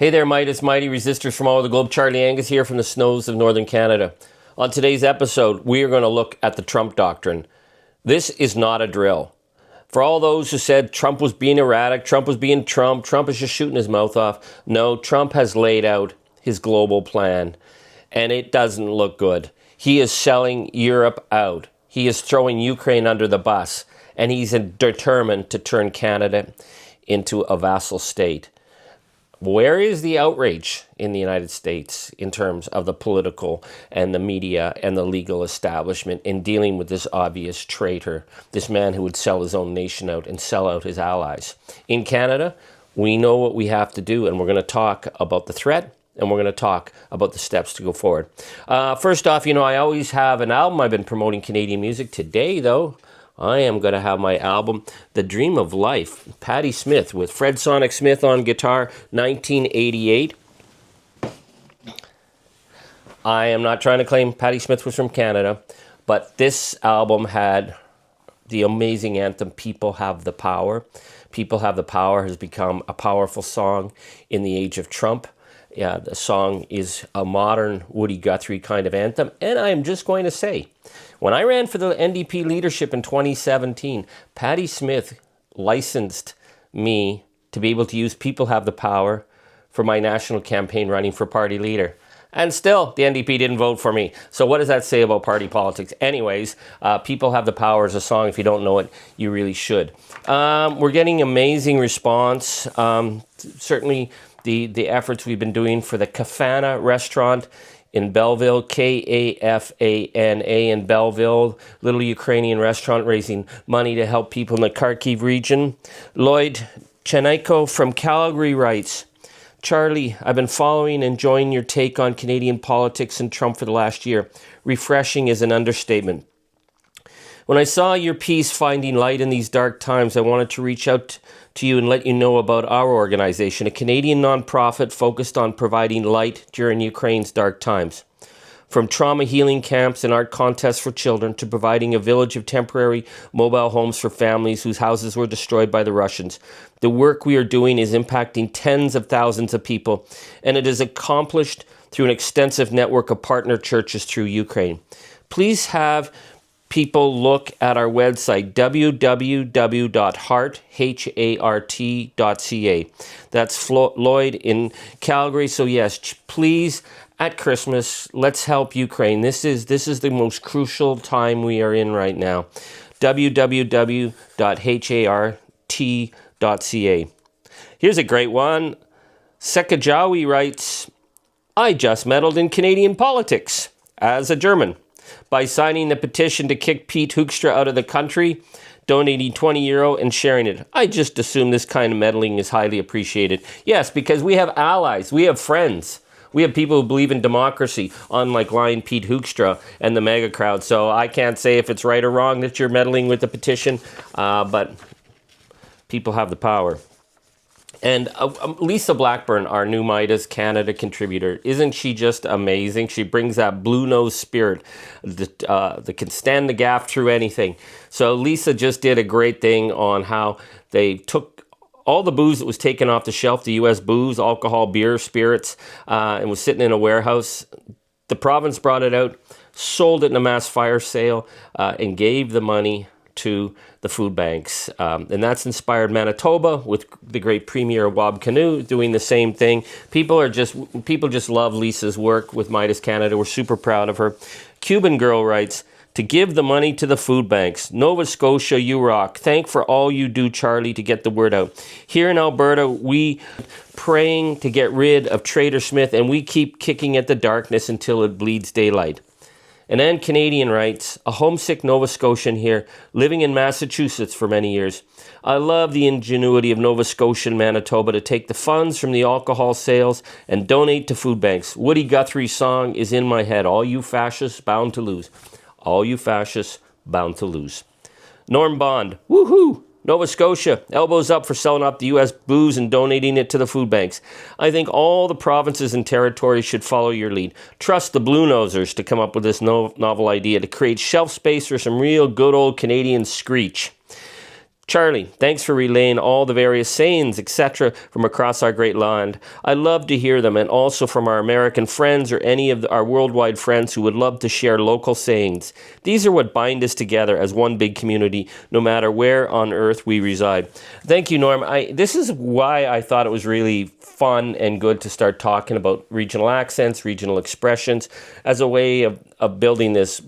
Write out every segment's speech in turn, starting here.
Hey there, Meidas, mighty resistors from all over the globe. Charlie Angus here from the snows of northern Canada. On today's episode, we are going to look at the Trump Doctrine. This is not a drill. For all those who said Trump was being erratic, Trump was being Trump is just shooting his mouth off. No, Trump has laid out his global plan, and it doesn't look good. He is selling Europe out. He is throwing Ukraine under the bus, and he's determined to turn Canada into a vassal state. Where is the outrage in the United States in terms of the political and the media and the legal establishment in dealing with this obvious traitor, this man who would sell his own nation out and sell out his allies? In Canada, we know what we have to do, and we're going to talk about the threat, and we're going to talk about the steps to go forward. First off, I always have an album. I've been promoting Canadian music. Today, though, I am going to have my album, The Dream of Life, Patti Smith, with Fred Sonic Smith on guitar, 1988. I am not trying to claim Patti Smith was from Canada, but this album had the amazing anthem, People Have the Power. People Have the Power has become a powerful song in the age of Trump. Yeah, the song is a modern Woody Guthrie kind of anthem. And I am just going to say, when I ran for the NDP leadership in 2017, Patti Smith licensed me to be able to use People Have the Power for my national campaign running for party leader. And still, the NDP didn't vote for me. So what does that say about party politics? Anyways, People Have the Power is a song. If you don't know it, you really should. We're getting amazing response. Certainly, the efforts we've been doing for the Kafana restaurant in Belleville, Kafana in Belleville, little Ukrainian restaurant raising money to help people in the Kharkiv region. Lloyd Cheniko from Calgary writes, Charlie, I've been following and enjoying your take on Canadian politics and Trump for the last year. Refreshing is an understatement. When I saw your piece, Finding Light in These Dark Times, I wanted to reach out to you and let you know about our organization, a Canadian nonprofit focused on providing light during Ukraine's dark times. From trauma healing camps and art contests for children to providing a village of temporary mobile homes for families whose houses were destroyed by the Russians, the work we are doing is impacting tens of thousands of people, and it is accomplished through an extensive network of partner churches through Ukraine. Please have people look at our website, www.heart.ca. That's Lloyd in Calgary. So yes, please, at Christmas, let's help Ukraine. This is the most crucial time we are in right now. www.heart.ca. Here's a great one. Sekajawi writes, I just meddled in Canadian politics as a German by signing the petition to kick Pete Hoekstra out of the country, donating €20 and sharing it. I just assume this kind of meddling is highly appreciated. Yes, because we have allies, we have friends, we have people who believe in democracy, unlike lying Pete Hoekstra and the mega crowd. So I can't say if it's right or wrong that you're meddling with the petition, but people have the power. And Lisa Blackburn, our new Meidas Canada contributor, isn't she just amazing? She brings that blue nose spirit that can stand the gaff through anything. So Lisa just did a great thing on how they took all the booze that was taken off the shelf, the U.S. booze, alcohol, beer, spirits, and was sitting in a warehouse. The province brought it out, sold it in a mass fire sale, and gave the money to the food banks. And that's inspired Manitoba with the great Premier Wab Kinew doing the same thing. People just love Lisa's work with Meidas Canada. We're super proud of her. Cuban Girl writes, to give the money to the food banks. Nova Scotia, you rock. Thank for all you do, Charlie, to get the word out. Here in Alberta, we praying to get rid of Traitor Smith, and we keep kicking at the darkness until it bleeds daylight. And then Canadian writes, a homesick Nova Scotian here, living in Massachusetts for many years. I love the ingenuity of Nova Scotia and Manitoba to take the funds from the alcohol sales and donate to food banks. Woody Guthrie's song is in my head. All you fascists bound to lose. All you fascists bound to lose. Norm Bond, woohoo! Nova Scotia, elbows up for selling up the U.S. booze and donating it to the food banks. I think all the provinces and territories should follow your lead. Trust the Blue Nosers to come up with this novel idea to create shelf space for some real good old Canadian screech. Charlie, thanks for relaying all the various sayings, etc., from across our great land. I love to hear them, and also from our American friends or any of our worldwide friends who would love to share local sayings. These are what bind us together as one big community, no matter where on earth we reside. Thank you, Norm. This is why I thought it was really fun and good to start talking about regional accents, regional expressions, as a way of building this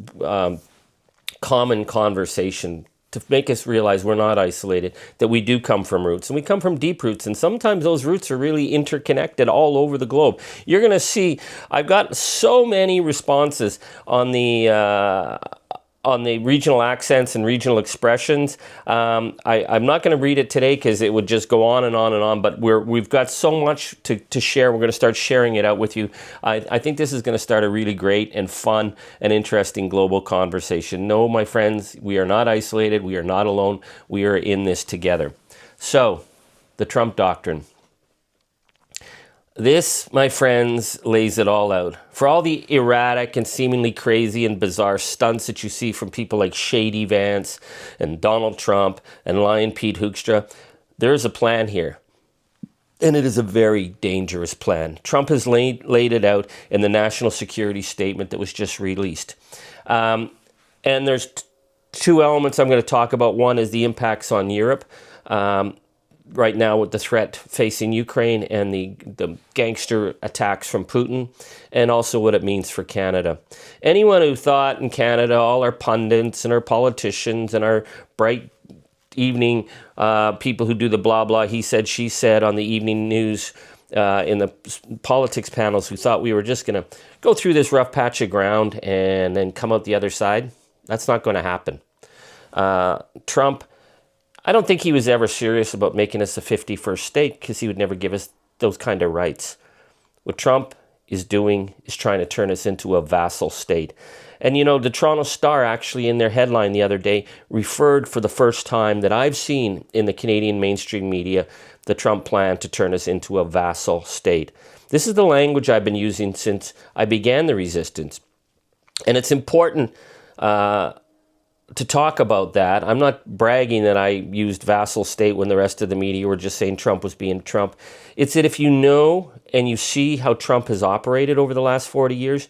common conversation to make us realize we're not isolated, that we do come from roots, and we come from deep roots, and sometimes those roots are really interconnected all over the globe. You're going to see, I've got so many responses on the regional accents and regional expressions. I'm not going to read it today because it would just go on and on and on, but we've got so much to share. We're going to start sharing it out with you. I think this is going to start a really great and fun and interesting global conversation. No, my friends, we are not isolated. We are not alone. We are in this together. So, the Trump Doctrine. This, my friends, lays it all out. For all the erratic and seemingly crazy and bizarre stunts that you see from people like Shady Vance and Donald Trump and Lion Pete Hoekstra, there is a plan here. And it is a very dangerous plan. Trump has laid it out in the national security statement that was just released. And there's two elements I'm going to talk about. One is the impacts on Europe. Right now with the threat facing Ukraine and the gangster attacks from Putin, and also what it means for Canada. Anyone who thought in Canada, all our pundits and our politicians and our bright evening people who do the blah, blah, he said, she said on the evening news in the politics panels, who thought we were just going to go through this rough patch of ground and then come out the other side, that's not going to happen. Trump, I don't think he was ever serious about making us a 51st state because he would never give us those kind of rights. What Trump is doing is trying to turn us into a vassal state. And, you know, the Toronto Star actually in their headline the other day referred for the first time that I've seen in the Canadian mainstream media the Trump plan to turn us into a vassal state. This is the language I've been using since I began the resistance. And it's important to talk about that. I'm not bragging that I used vassal state when the rest of the media were just saying Trump was being Trump. It's that if you know and you see how Trump has operated over the last 40 years,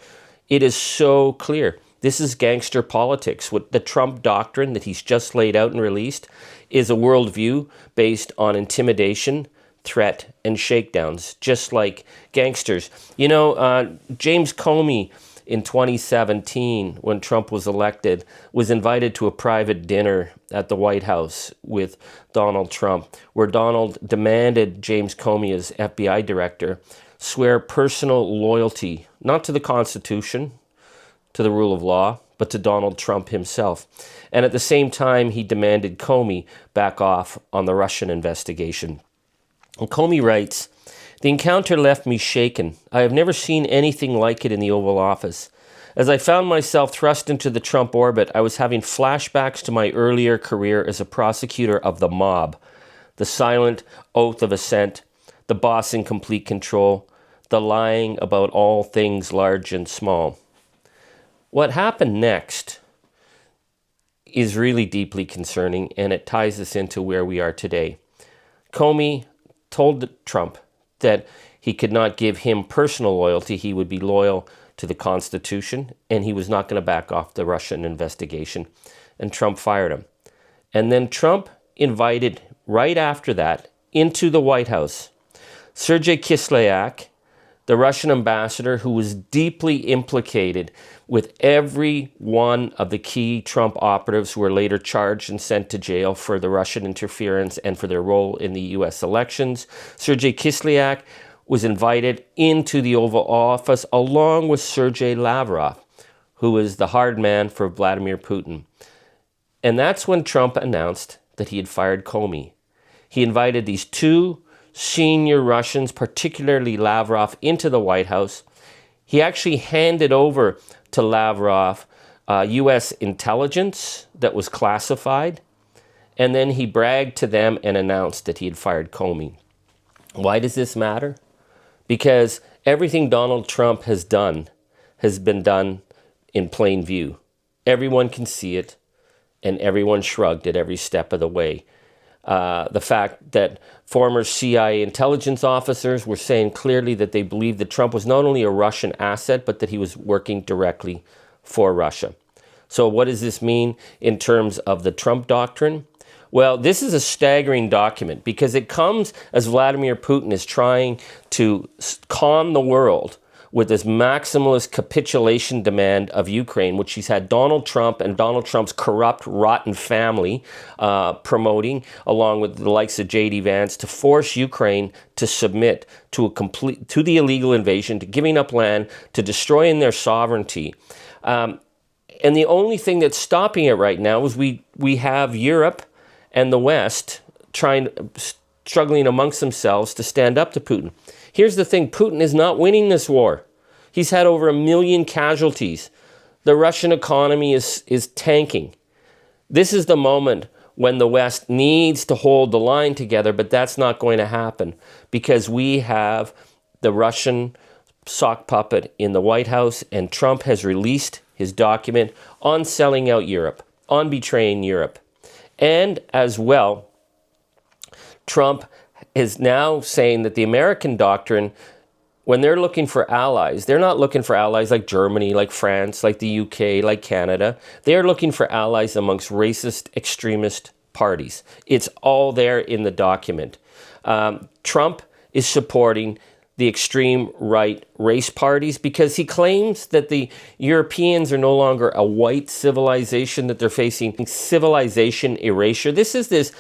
it is so clear. This is gangster politics. What the Trump doctrine that he's just laid out and released is a worldview based on intimidation, threat, and shakedowns, just like gangsters. You know, James Comey in 2017, when Trump was elected, was invited to a private dinner at the White House with Donald Trump, where Donald demanded James Comey, as FBI director, swear personal loyalty, not to the Constitution, to the rule of law, but to Donald Trump himself. And at the same time, he demanded Comey back off on the Russian investigation. And Comey writes, "The encounter left me shaken. I have never seen anything like it in the Oval Office. As I found myself thrust into the Trump orbit, I was having flashbacks to my earlier career as a prosecutor of the mob, the silent oath of assent, the boss in complete control, the lying about all things large and small." What happened next is really deeply concerning, and it ties us into where we are today. Comey told Trump that he could not give him personal loyalty. He would be loyal to the Constitution, and he was not going to back off the Russian investigation. And Trump fired him. And then Trump invited, right after that, into the White House, Sergei Kislyak, the Russian ambassador who was deeply implicated with every one of the key Trump operatives who were later charged and sent to jail for the Russian interference and for their role in the U.S. elections. Sergei Kislyak was invited into the Oval Office along with Sergei Lavrov, who is the hard man for Vladimir Putin. And that's when Trump announced that he had fired Comey. He invited these two senior Russians, particularly Lavrov, into the White House. He actually handed over to Lavrov U.S. intelligence that was classified, and then he bragged to them and announced that he had fired Comey. Why does this matter? Because everything Donald Trump has done has been done in plain view. Everyone can see it, and everyone shrugged at every step of the way. The fact that former CIA intelligence officers were saying clearly that they believed that Trump was not only a Russian asset, but that he was working directly for Russia. So what does this mean in terms of the Trump doctrine? Well, this is a staggering document because it comes as Vladimir Putin is trying to calm the world with this maximalist capitulation demand of Ukraine, which he's had Donald Trump and Donald Trump's corrupt, rotten family promoting, along with the likes of J.D. Vance, to force Ukraine to submit to the illegal invasion, to giving up land, to destroying their sovereignty. And the only thing that's stopping it right now is we have Europe and the West struggling amongst themselves to stand up to Putin. Here's the thing, Putin is not winning this war. He's had over 1 million casualties. The Russian economy is tanking. This is the moment when the West needs to hold the line together, but that's not going to happen because we have the Russian sock puppet in the White House, and Trump has released his document on selling out Europe, on betraying Europe. And as well, Trump is now saying that the American doctrine, when they're looking for allies, they're not looking for allies like Germany, like France, like the UK, like Canada. They're looking for allies amongst racist, extremist parties. It's all there in the document. Trump is supporting the extreme right race parties because he claims that the Europeans are no longer a white civilization, that they're facing civilization erasure. This is this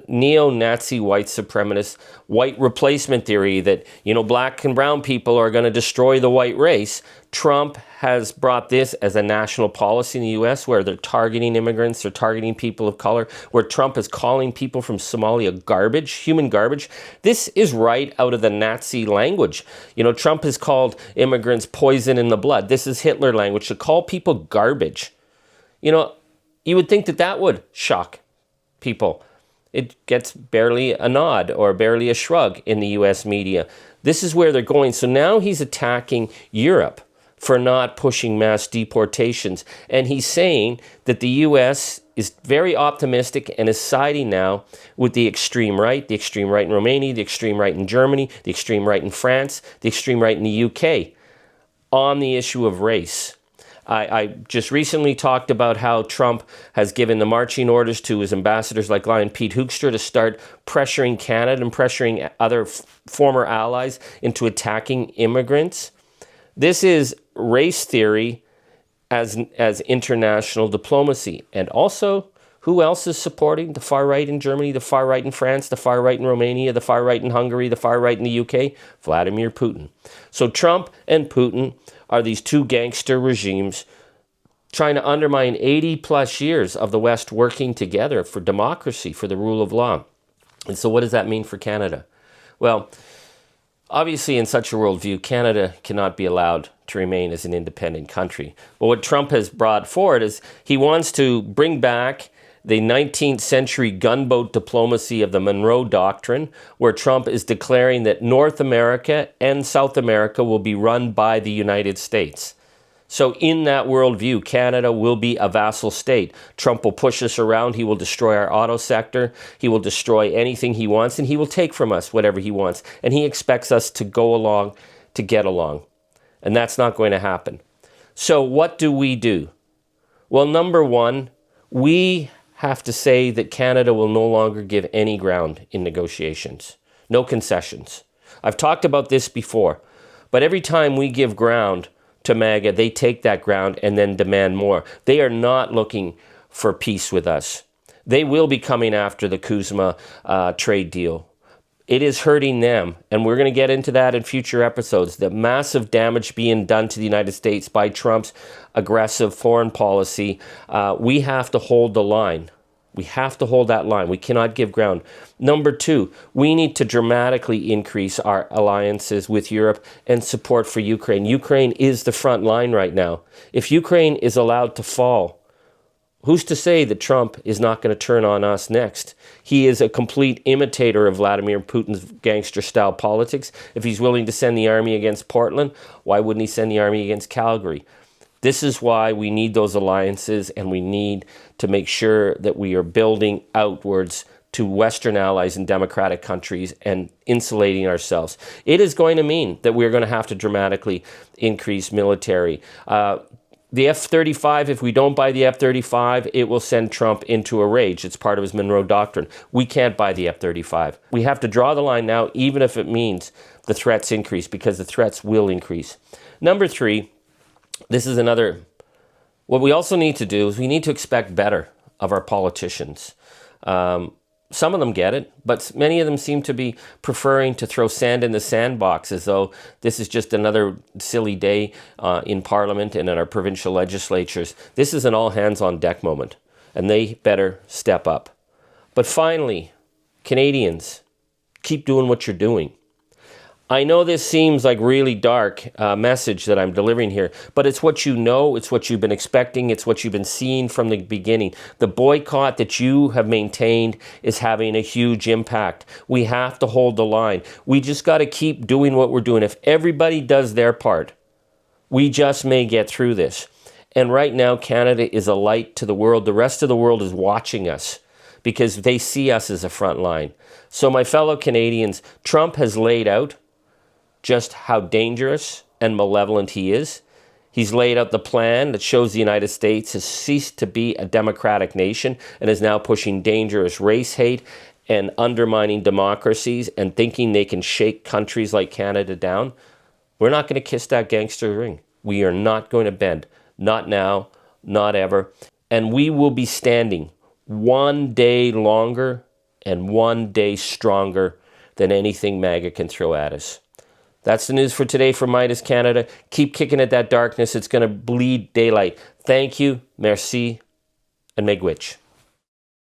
neo-Nazi white supremacist white replacement theory that, black and brown people are going to destroy the white race. Trump has brought this as a national policy in the U.S. where they're targeting immigrants, they're targeting people of color, where Trump is calling people from Somalia garbage, human garbage. This is right out of the Nazi language. Trump has called immigrants poison in the blood. This is Hitler language, to call people garbage. You would think that would shock people. It gets barely a nod or barely a shrug in the U.S. media. This is where they're going. So now he's attacking Europe for not pushing mass deportations. And he's saying that the U.S. is very optimistic and is siding now with the extreme right in Romania, the extreme right in Germany, the extreme right in France, the extreme right in the UK on the issue of race. I just recently talked about how Trump has given the marching orders to his ambassadors like Lion Pete Hoekstra to start pressuring Canada and pressuring other former allies into attacking immigrants. This is race theory as international diplomacy. And also, who else is supporting the far right in Germany, the far right in France, the far right in Romania, the far right in Hungary, the far right in the UK? Vladimir Putin. So Trump and Putin are these two gangster regimes trying to undermine 80 plus years of the West working together for democracy, for the rule of law. And so what does that mean for Canada? Well, obviously in such a worldview, Canada cannot be allowed to remain as an independent country. But what Trump has brought forward is he wants to bring back the 19th century gunboat diplomacy of the Monroe Doctrine, where Trump is declaring that North America and South America will be run by the United States. So in that worldview, Canada will be a vassal state. Trump will push us around. He will destroy our auto sector. He will destroy anything he wants, and he will take from us whatever he wants. And he expects us to go along to get along. And that's not going to happen. So what do we do? Well, number one, we have to say that Canada will no longer give any ground in negotiations. No concessions. I've talked about this before, but every time we give ground to MAGA, they take that ground and then demand more. They are not looking for peace with us. They will be coming after the Kuzma trade deal. It is hurting them, and we're going to get into that in future episodes. The massive damage being done to the United States by Trump's aggressive foreign policy. We have to hold the line. We have to hold that line. We cannot give ground. Number two, we need to dramatically increase our alliances with Europe and support for Ukraine. Ukraine is the front line right now. If Ukraine is allowed to fall, who's to say that Trump is not going to turn on us next? He is a complete imitator of Vladimir Putin's gangster-style politics. If he's willing to send the army against Portland, why wouldn't he send the army against Calgary? This is why we need those alliances, and we need to make sure that we are building outwards to Western allies in democratic countries and insulating ourselves. It is going to mean that we're going to have to dramatically increase military. The F-35, if we don't buy the F-35, it will send Trump into a rage. It's part of his Monroe Doctrine. We can't buy the F-35. We have to draw the line now, even if it means the threats increase, because the threats will increase. Number 3, this is another... What we also need to do is we need to expect better of our politicians. Some of them get it, but many of them seem to be preferring to throw sand in the sandbox as though this is just another silly day in Parliament and in our provincial legislatures. This is an all-hands-on-deck moment, and they better step up. But finally, Canadians, keep doing what you're doing. I know this seems like really dark message that I'm delivering here, but it's what you know, it's what you've been expecting, it's what you've been seeing from the beginning. The boycott that you have maintained is having a huge impact. We have to hold the line. We just got to keep doing what we're doing. If everybody does their part, we just may get through this. And right now, Canada is a light to the world. The rest of the world is watching us because they see us as a front line. So my fellow Canadians, Trump has laid out just how dangerous and malevolent he is. He's laid out the plan that shows the United States has ceased to be a democratic nation and is now pushing dangerous race hate and undermining democracies and thinking they can shake countries like Canada down. We're not going to kiss that gangster ring. We are not going to bend. Not now, not ever. And we will be standing one day longer and one day stronger than anything MAGA can throw at us. That's the news for today from Meidas Canada. Keep kicking at that darkness. It's going to bleed daylight. Thank you, merci, and megwitch.